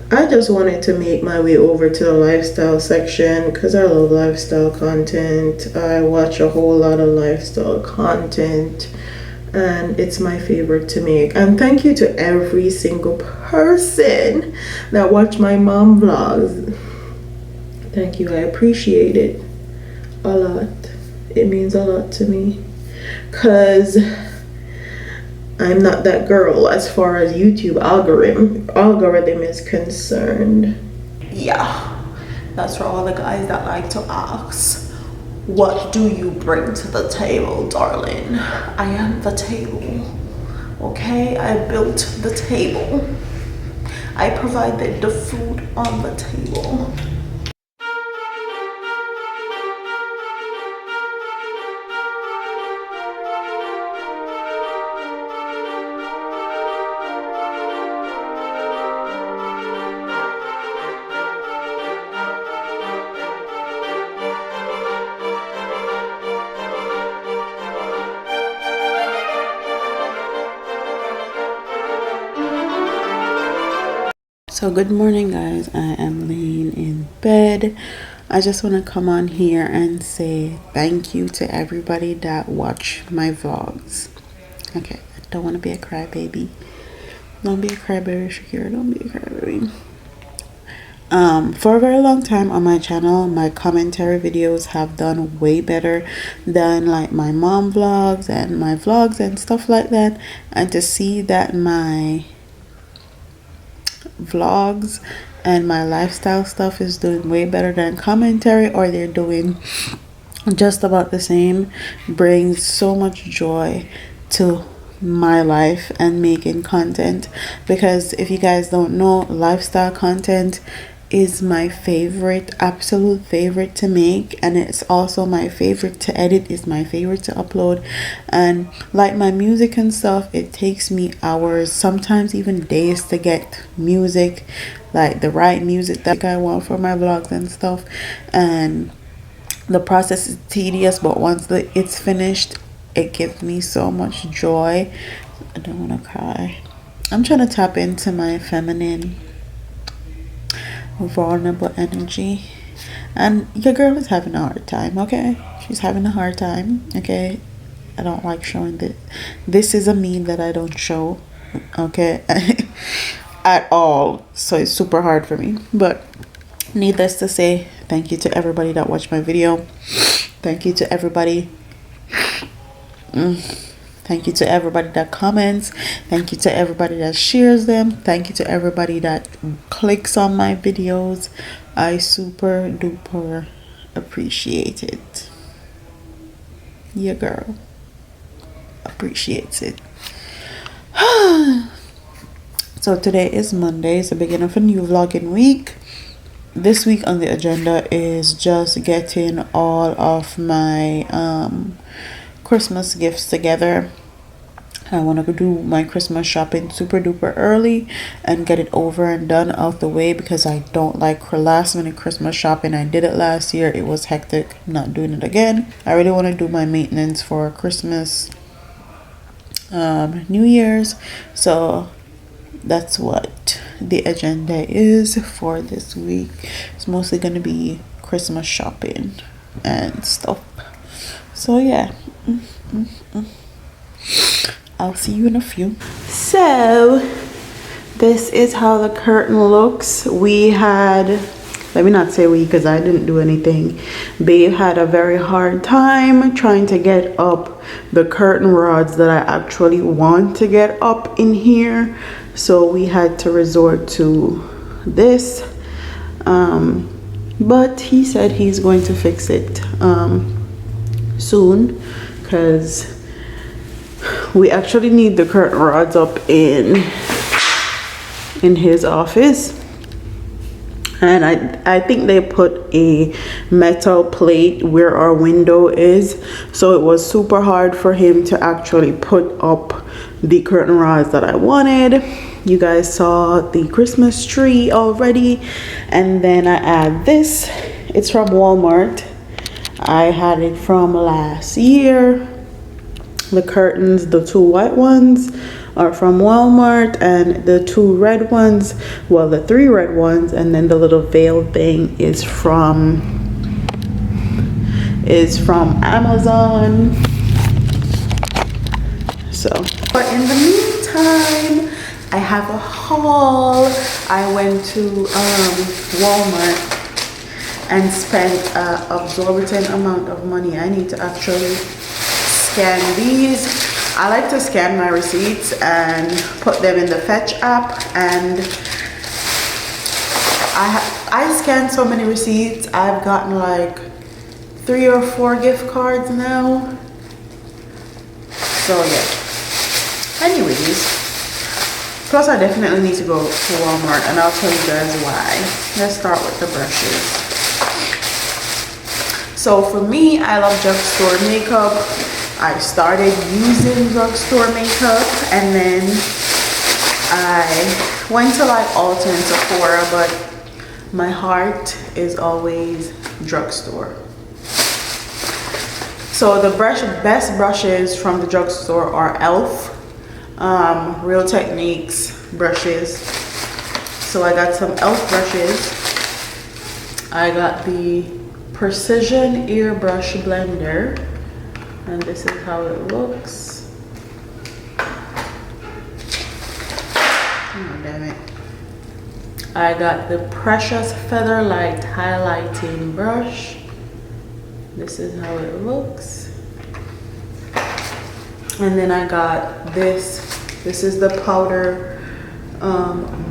I just wanted to make my way over to the lifestyle section because I love lifestyle content. I watch a whole lot of lifestyle content and it's my favorite to make. And thank you to every single person that watch my mom vlogs. Thank you, I appreciate it a lot. It means a lot to me because I'm not that girl as far as YouTube algorithm is concerned. Yeah, that's for all the guys that like to ask, what do you bring to the table, darling? I am the table. Okay, I built the table. I provided the food on the table. So good morning, guys. I am laying in bed. I just want to come on here and say thank you to everybody that watch my vlogs. Okay, I don't want to be a crybaby. Don't be a crybaby, Shakira. Don't be a crybaby. For a very long time on my channel, my commentary videos have done way better than like my mom vlogs and my vlogs and stuff like that. And to see that my vlogs and my lifestyle stuff is doing way better than commentary, or they're doing just about the same, brings so much joy to my life and making content. Because if you guys don't know, lifestyle content is my favorite, absolute favorite to make, and it's also my favorite to edit, is my favorite to upload. And like my music and stuff, it takes me hours, sometimes even days to get music, like the right music that I want for my vlogs and stuff. And the process is tedious, but once it's finished, it gives me so much joy. I don't want to cry. I'm trying to tap into my feminine vulnerable energy, and your girl is having a hard time. Okay, she's having a hard time. Okay, I don't like showing that. This is a me that I don't show, okay, at all. So it's super hard for me. But needless to say, thank you to everybody that watched my video. Thank you to everybody. Thank you to everybody that comments. Thank you to everybody that shares them. Thank you to everybody that clicks on my videos. I super duper appreciate it. Your girl appreciates it. So today is Monday. It's the beginning of a new vlogging week. This week on the agenda is just getting all of my Christmas gifts together. I want to do my Christmas shopping super duper early and get it over and done out the way, because I don't like last minute Christmas shopping. I did it last year. It was hectic. I'm not doing it again. I really want to do my maintenance for Christmas, New Year's. So that's what the agenda is for this week. It's mostly going to be Christmas shopping and stuff. So yeah, I'll see you in a few. So this is how the curtain looks. We had, let me not say we because I didn't do anything. Babe had a very hard time trying to get up the curtain rods that I actually want to get up in here. So we had to resort to this. But he said he's going to fix it soon, because we actually need the curtain rods up in his office, and I think they put a metal plate where our window is, so it was super hard for him to actually put up the curtain rods that I wanted. You guys saw the Christmas tree already, and then I add this. It's from Walmart. I had it from last year. The curtains, the two white ones, are from Walmart, and the 2 red ones, well, the 3 red ones, and then the little veil thing is from Amazon. So, but in the meantime, I have a haul. I went to Walmart and spent an exorbitant amount of money. I need to actually scan these. I like to scan my receipts and put them in the Fetch app, and I scanned so many receipts. I've gotten like 3 or 4 gift cards now. So yeah. Anyways, plus I definitely need to go to Walmart, and I'll tell you guys why. Let's start with the brushes. So for me, I love drugstore makeup. I started using drugstore makeup, and then I went to like Ulta and Sephora, but my heart is always drugstore. So the best brushes from the drugstore are e.l.f. Real Techniques brushes. So I got some e.l.f. brushes. I got the Precision Ear Brush Blender, and this is how it looks. Oh, damn it. I got the Precious Featherlight Highlighting Brush. This is how it looks. And then I got this. This is the powder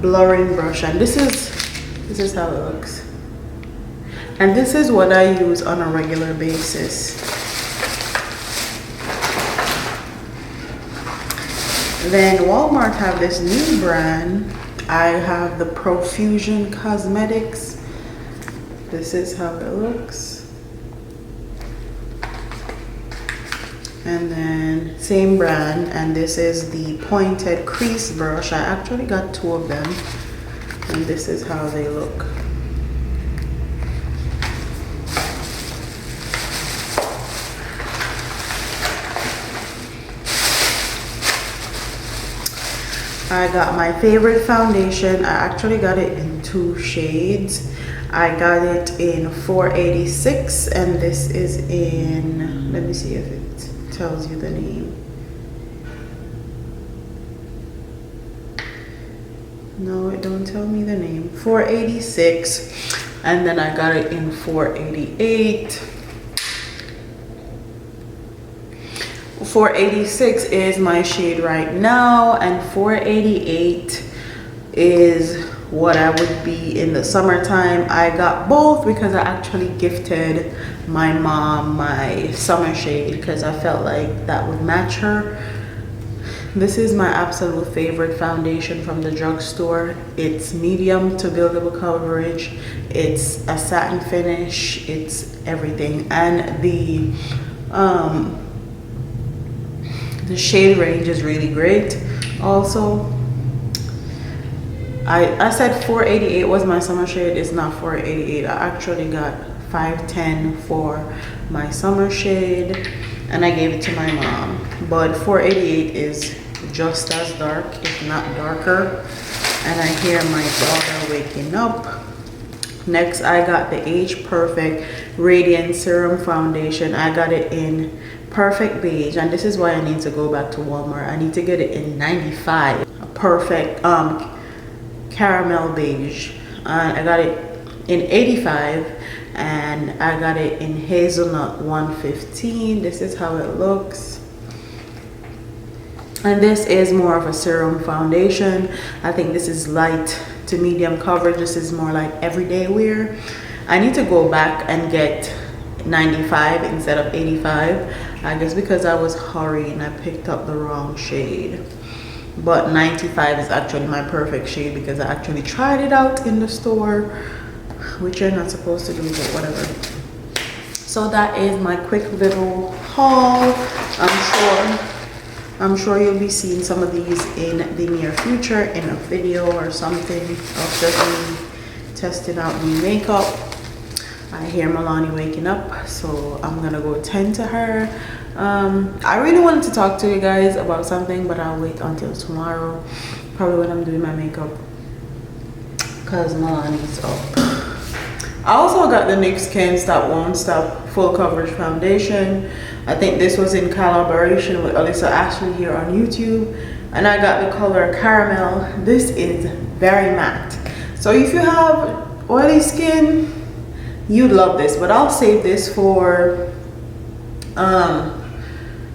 blurring brush, and this is how it looks. And this is what I use on a regular basis. Then Walmart have this new brand. I have the Profusion Cosmetics. This is how it looks. And then same brand, and this is the pointed crease brush. I actually got 2 of them, and this is how they look. I got my favorite foundation. I actually got it in 2 shades. I got it in 486, and this is in, let me see if it tells you the name. No, it don't tell me the name. 486, and then I got it in 488. 486 is my shade right now, and 488 is what I would be in the summertime. I got both because I actually gifted my mom my summer shade because I felt like that would match her. This is my absolute favorite foundation from the drugstore. It's medium to buildable coverage. It's a satin finish. It's everything, and the shade range is really great. Also, I said 488 was my summer shade. It's not 488. I actually got 510 for my summer shade, and I gave it to my mom. But 488 is just as dark, if not darker. And I hear my daughter waking up. Next, I got the Age Perfect Radiant Serum Foundation. I got it in Perfect Beige, and this is why I need to go back to Walmart. I need to get it in 95. A perfect caramel beige. I got it in 85, and I got it in hazelnut 115. This is how it looks. And this is more of a serum foundation. I think this is light to medium coverage. This is more like everyday wear. I need to go back and get 95 instead of 85. I guess because I was hurrying, I picked up the wrong shade. But 95 is actually my perfect shade because I actually tried it out in the store, which you're not supposed to do, but whatever. So that is my quick little haul. I'm sure you'll be seeing some of these in the near future in a video or something of just me testing out new makeup. I hear Milani waking up, so I'm gonna go tend to her. I really wanted to talk to you guys about something, but I'll wait until tomorrow, probably when I'm doing my makeup, because Milani's up. I also got the NYX Can't Stop Won't Stop Full Coverage Foundation. I think this was in collaboration with Alyssa Ashley here on YouTube, and I got the color Caramel. This is very matte, so if you have oily skin, you'd love this, but I'll save this for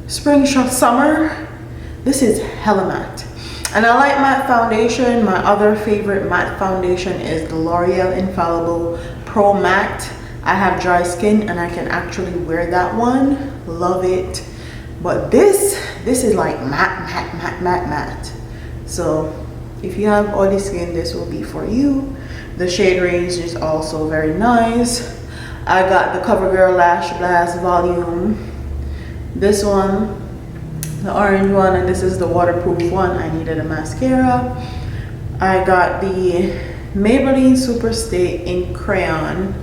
spring, summer. This is hella matte, and I like matte foundation. My other favorite matte foundation is the L'Oreal Infallible Pro Matte. I have dry skin and I can actually wear that one. Love it. But this is like matte. So if you have oily skin, this will be for you. The shade range is also very nice. I got the CoverGirl Lash Blast Volume. This one, the orange one, and this is the waterproof one. I needed a mascara. I got the Maybelline Superstay Ink Crayon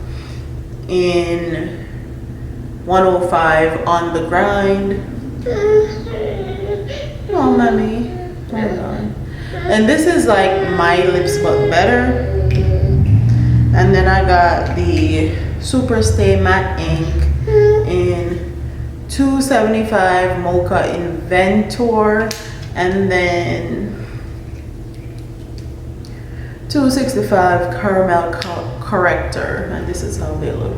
in 105 on the grind. Oh, mommy. Hold on. And this is like My Lips But Better. And then I got the Superstay Matte Ink in 275 Mocha Inventor, and then 265 Caramel Corrector. And this is how they look.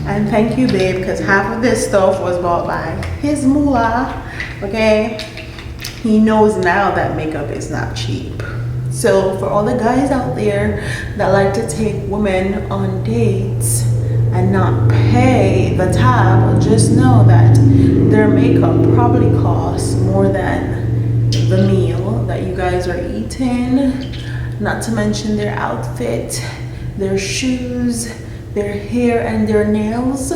And thank you, babe, because half of this stuff was bought by his moolah. Okay, he knows now that makeup is not cheap. So for all the guys out there that like to take women on dates and not pay the tab, just know that their makeup probably costs more than the meal that you guys are eating, not to mention their outfit, their shoes, their hair, and their nails.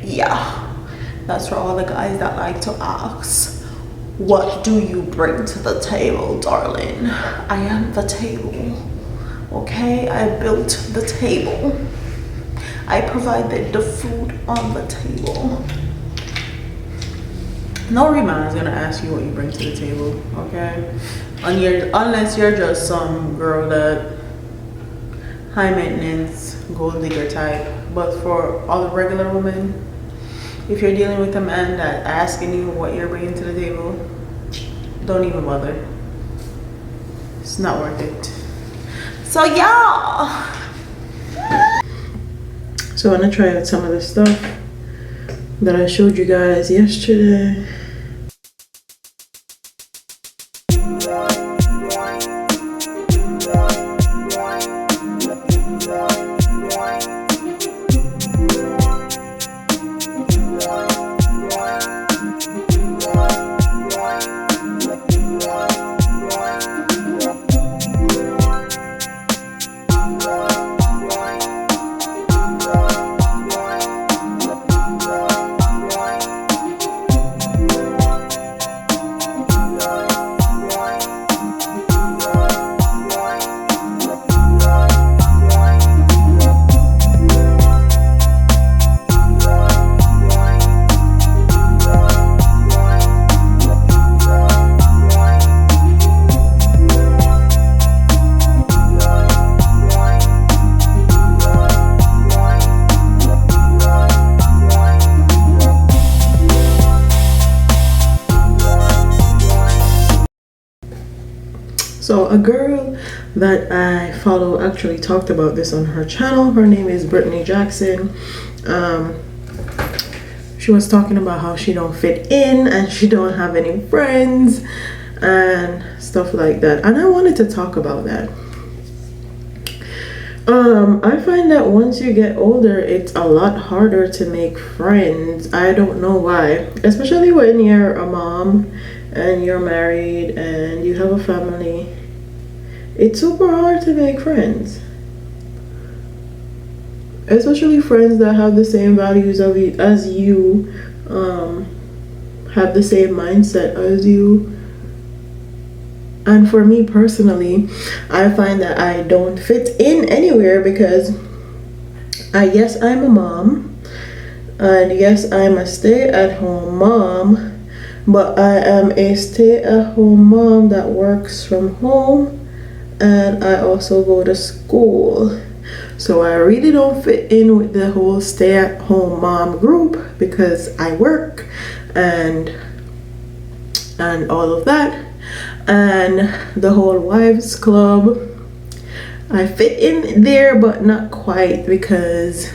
Yeah, that's for all the guys that like to ask, what do you bring to the table, darling? I am the table. Okay, I built the table. I provided the food on the table. No man is gonna ask you what you bring to the table, okay? Unless you're just some girl that high maintenance, gold digger type. But for all the regular women, if you're dealing with a man that asking you what you're bringing to the table, don't even bother. It's not worth it. So yeah. So I'm gonna try out some of the stuff that I showed you guys yesterday. So a girl that I follow actually talked about this on her channel. Her name is Brittany Jackson. She was talking about how she don't fit in and she don't have any friends and stuff like that. And I wanted to talk about that. I find that once you get older, it's a lot harder to make friends. I don't know why, especially when you're a mom and you're married and you have a family. It's super hard to make friends, especially friends that have the same values as you, have the same mindset as you. And for me personally, I find that I don't fit in anywhere because yes, I'm a mom. And yes, I'm a stay-at-home mom, but I am a stay-at-home mom that works from home, and I also go to school. So I really don't fit in with the whole stay-at-home mom group because I work and all of that. And the whole wives club, I fit in there but not quite, because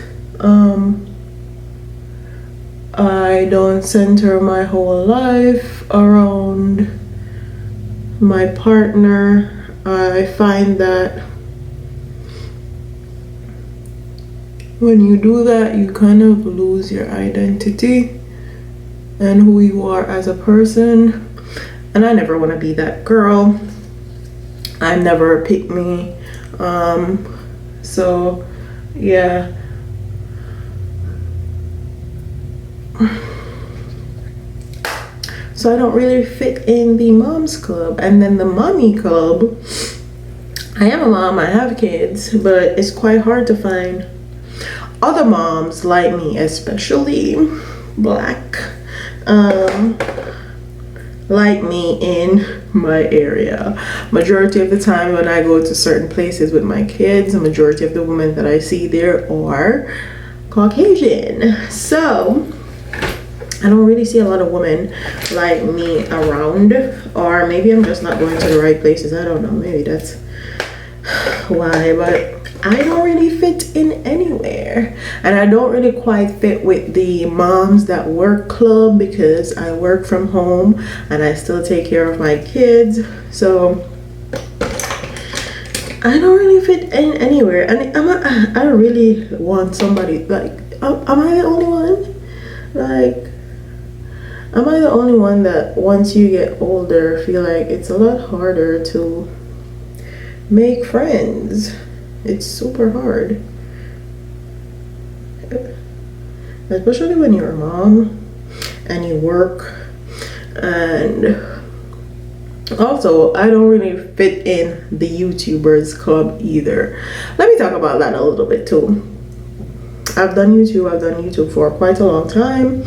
I don't center my whole life around my partner. I find that when you do that, you kind of lose your identity and who you are as a person. And I never want to be that girl. I'm never a pick me. So yeah. So I don't really fit in the moms club. And then the mommy club, I am a mom, I have kids, but it's quite hard to find other moms like me, especially black, like me in my area. Majority of the time when I go to certain places with my kids, the majority of the women that I see there are Caucasian. So I don't really see a lot of women like me around, or maybe I'm just not going to the right places. I don't know, maybe that's why, but I don't really fit in anywhere. And I don't really quite fit with the moms that work club, because I work from home and I still take care of my kids. So I don't really fit in anywhere. And I really want somebody like, am I the only one? Like, am I the only one that once you get older feel like it's a lot harder to make friends? It's super hard, especially when you're a mom and you work. And also, I don't really fit in the YouTubers club either. Let me talk about that a little bit too. I've done YouTube for quite a long time.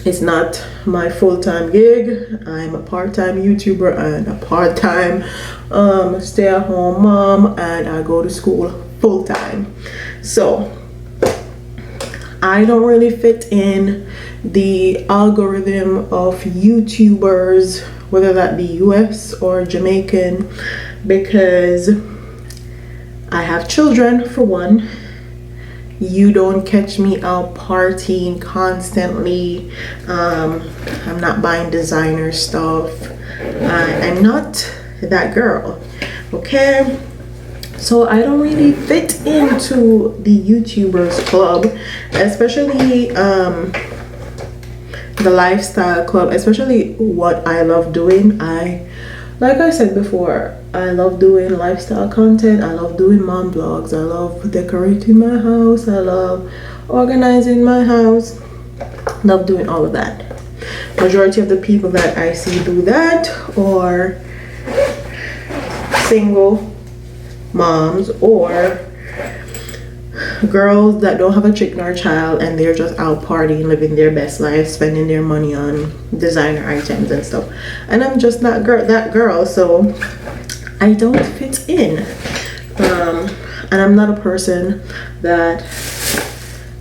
It's not my full-time gig. I'm a part-time YouTuber and a part-time stay-at-home mom, and I go to school full-time. So I don't really fit in the algorithm of YouTubers, whether that be US or Jamaican, because I have children, for one. You don't catch me out partying constantly. I'm not buying designer stuff. I'm not that girl, okay? So I don't really fit into the YouTubers club, especially the lifestyle club, especially what I love doing. Like I said before, I love doing lifestyle content. I love doing mom vlogs. I love decorating my house. I love organizing my house. Love doing all of that. Majority of the people that I see do that are single moms or girls that don't have a chick nor child, and they're just out partying, living their best life, spending their money on designer items and stuff. And I'm just not that girl, so I don't fit in. And I'm not a person that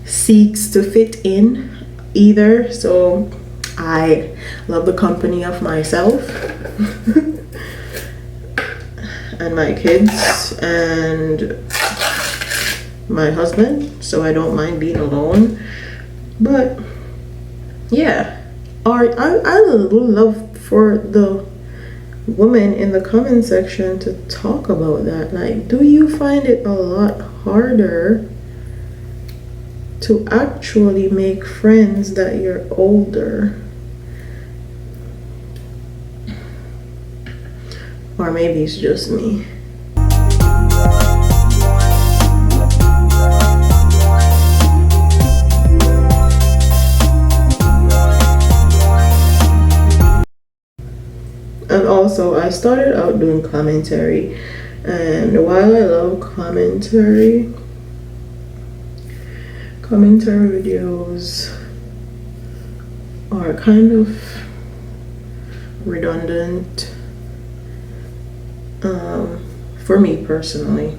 seeks to fit in either, so I love the company of myself and my kids and my husband, so I don't mind being alone. But yeah, I would love for the women in the comment section to talk about that. Like, do you find it a lot harder to actually make friends that you're older? Or maybe it's just me. And also, I started out doing commentary, and while I love commentary commentary videos are kind of redundant for me personally,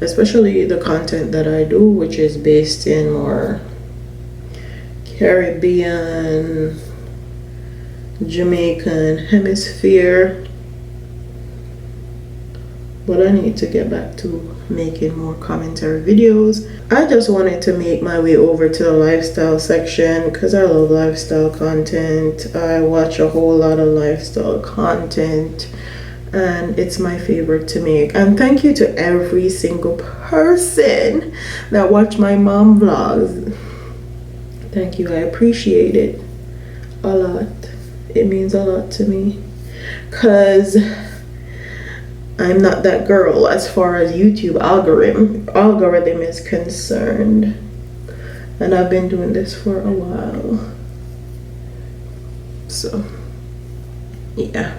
especially the content that I do, which is based in more Caribbean, Jamaican hemisphere. But I need to get back to making more commentary videos. I just wanted to make my way over to the lifestyle section because I love lifestyle content. I watch a whole lot of lifestyle content and it's my favorite to make. And thank you to every single person that watch my mom vlogs. Thank you, I appreciate it a lot. It means a lot to me because I'm not that girl as far as YouTube algorithm is concerned, and I've been doing this for a while, so yeah.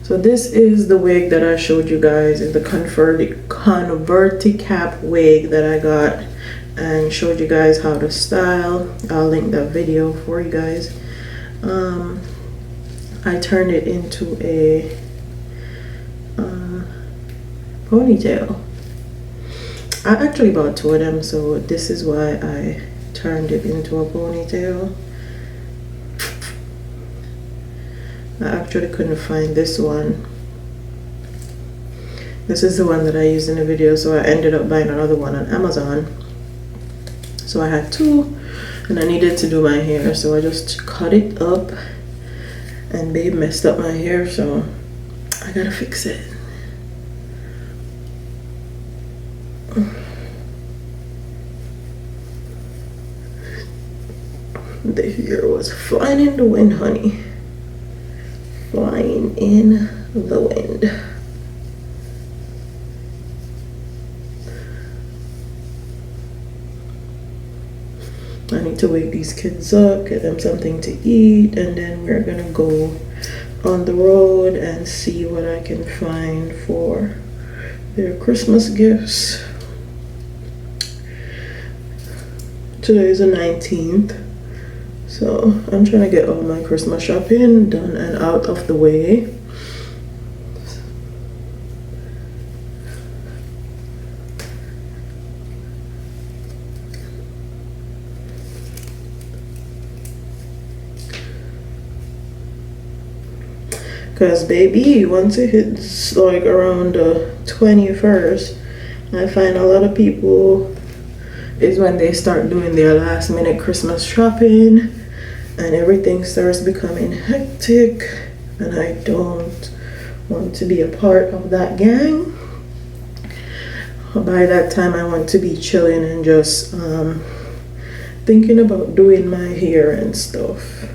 So this is the wig that I showed you guys, is the converti cap wig that I got and showed you guys how to style. I'll link that video for you guys. I turned it into a ponytail. I actually bought 2 of them, so this is why I turned it into a ponytail. I actually couldn't find this one. This is the one that I used in the video, so I ended up buying another one on Amazon. So I had 2 and I needed to do my hair, so I just cut it up, and babe messed up my hair, so I gotta fix it. The hair was flying in the wind, honey. Flying in the wind. I need to wake these kids up, get them something to eat, and then we're gonna go on the road and see what I can find for their Christmas gifts. Today is the 19th, so I'm trying to get all my Christmas shopping done and out of the way. Because baby, once it hits like around the 21st, I find a lot of people is when they start doing their last minute Christmas shopping and everything starts becoming hectic, and I don't want to be a part of that gang. By that time I want to be chilling and just thinking about doing my hair and stuff.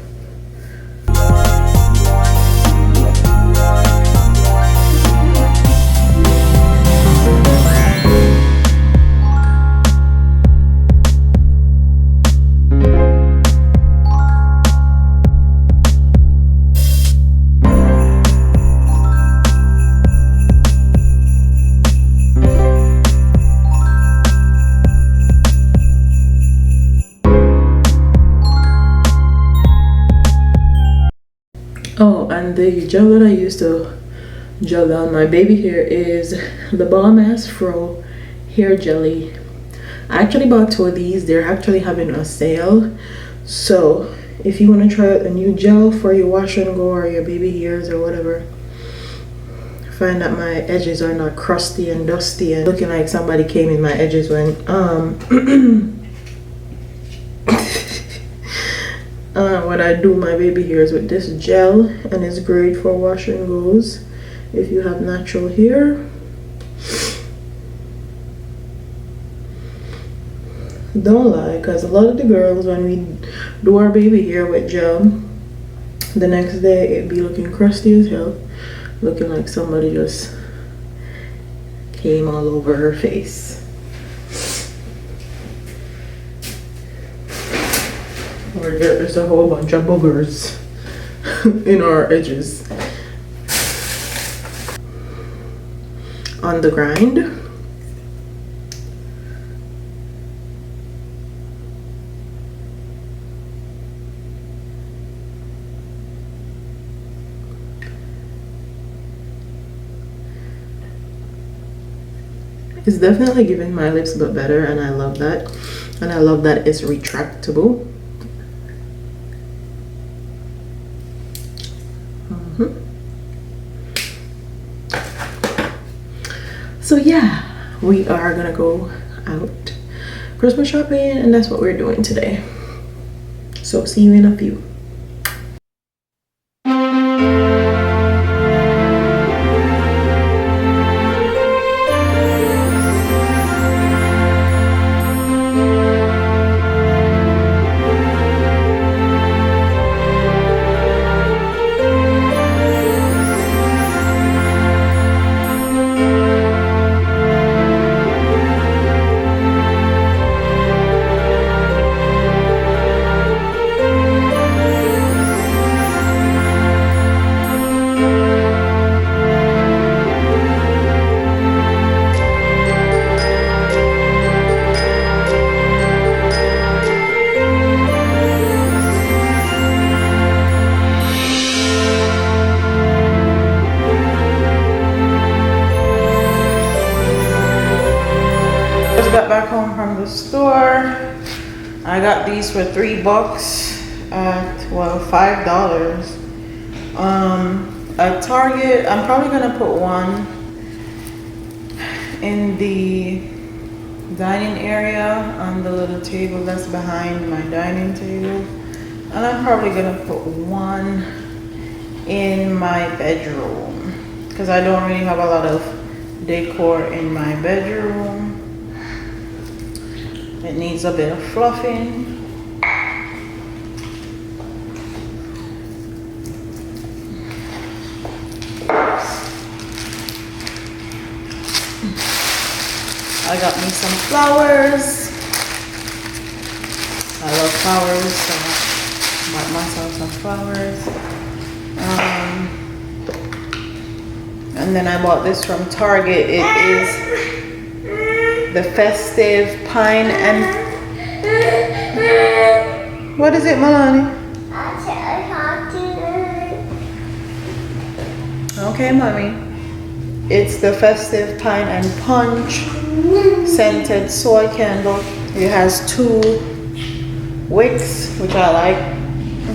Oh, and the gel that I used to gel down my baby hair is the Bomb Afro hair jelly. I actually bought 2 of these. They're actually having a sale, so if you want to try out a new gel for your wash and go or your baby hairs or whatever, find that my edges are not crusty and dusty and looking like somebody came in my edges when when I do my baby hairs with this gel, and it's great for wash and goes if you have natural hair. Don't lie, because a lot of the girls, when we do our baby hair with gel, the next day it'd be looking crusty as hell, looking like somebody just came all over her face. Or there's a whole bunch of boogers in our edges. on the grind. It's definitely giving my lips a bit better, and I love that. And I love that it's retractable. So yeah, we are gonna go out Christmas shopping, and that's what we're doing today. So see you in a few. Just got back home from the store. I got these for $3 at, well, $5. At Target, I'm probably gonna put one in the dining area on the little table that's behind my dining table. And I'm probably gonna put one in my bedroom because I don't really have a lot of decor in my bedroom. It needs a bit of fluffing. I got me some flowers. I love flowers, so I bought myself some flowers. And then I bought this from Target. It is the festive pine and... What is it, Milani? Okay, mommy. It's the festive pine and punch scented soy candle. It has 2 wicks, which I like.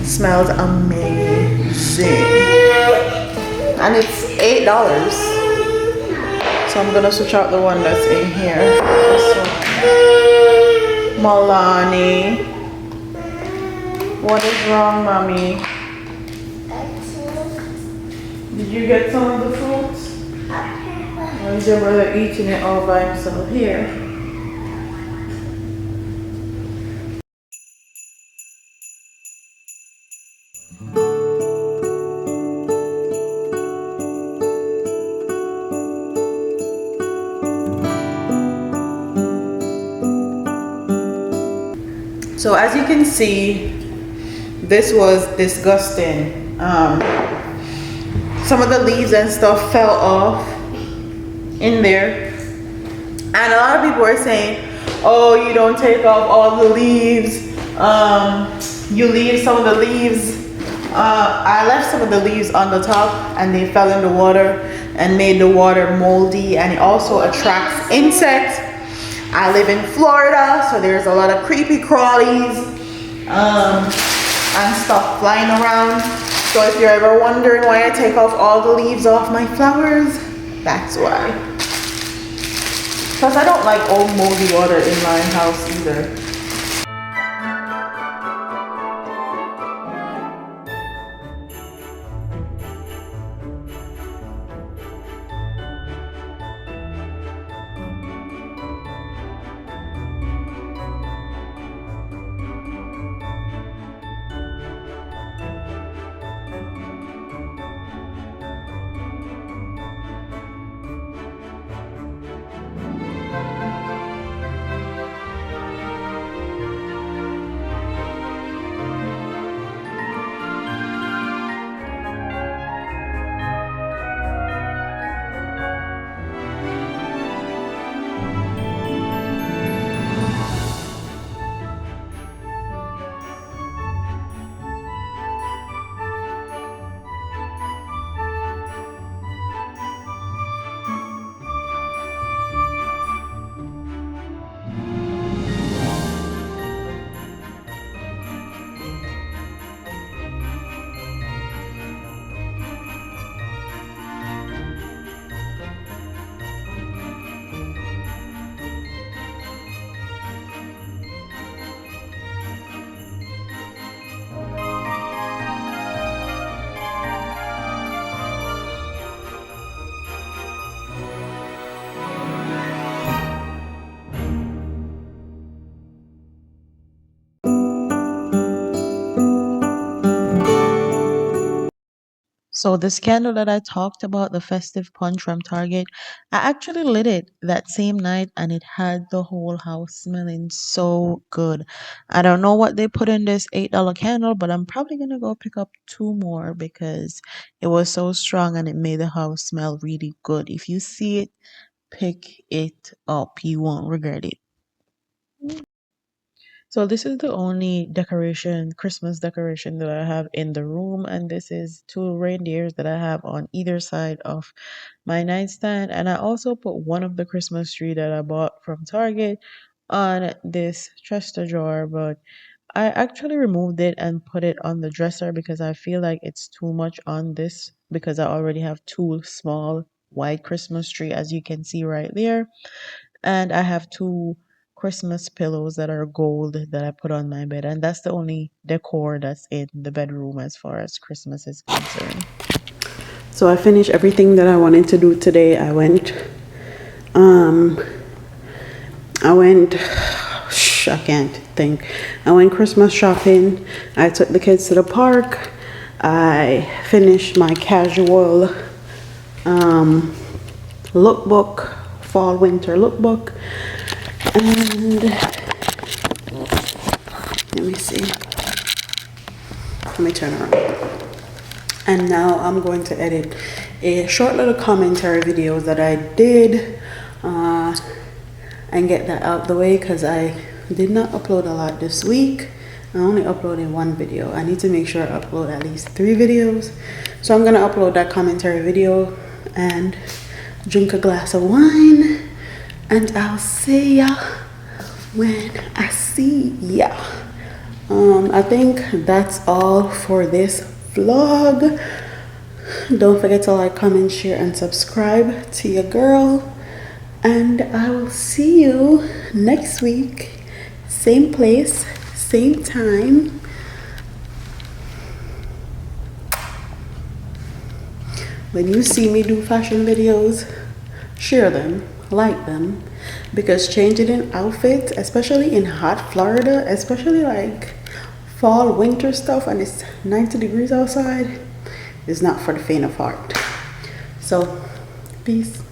It smells amazing. And it's $8. So I'm gonna switch out the one that's in here. So, Milani, what is wrong, mommy? Did you get some of the fruits? Or is your brother eating it all by himself? Here. So as you can see, this was disgusting. Some of the leaves and stuff fell off in there. And a lot of people were saying, oh, you don't take off all the leaves. You leave some of the leaves. I left some of the leaves on the top and they fell in the water and made the water moldy, and it also attracts insects. I live in Florida, so there's a lot of creepy crawlies and stuff flying around. So if you're ever wondering why I take off all the leaves off my flowers, that's why. Because I don't like old moldy water in my house either. So this candle that I talked about, the festive punch from Target, I actually lit it that same night and it had the whole house smelling so good. I don't know what they put in this $8 candle, but I'm probably gonna go pick up two more because it was so strong and it made the house smell really good. If you see it, pick it up. You won't regret it. So this is the only decoration, Christmas decoration that I have in the room, and this is two reindeers that I have on either side of my nightstand. And I also put one of the Christmas tree that I bought from Target on this chest drawer, but I actually removed it and put it on the dresser because I feel like it's too much on this because I already have two small white Christmas tree as you can see right there. And I have two Christmas pillows that are gold that I put on my bed. And that's the only decor that's in the bedroom as far as Christmas is concerned. So I finished everything that I wanted to do today. Um, I can't think. I went Christmas shopping. I took the kids to the park. I finished my casual lookbook, fall winter lookbook. And let me see. Let me turn around. And now I'm going to edit a short little commentary videos that I did and get that out the way because I did not upload a lot this week. I only uploaded one video. I need to make sure I upload at least 3 videos. So I'm gonna upload that commentary video and drink a glass of wine, and I'll see ya when I see ya. I think that's all for this vlog. Don't forget to like, comment, share, and subscribe to your girl. And I will see you next week. Same place, same time. When you see me do fashion videos, share them, like them, because changing an outfit, especially in hot Florida, especially like fall, winter stuff, and it's 90 degrees outside, is not for the faint of heart. So, peace.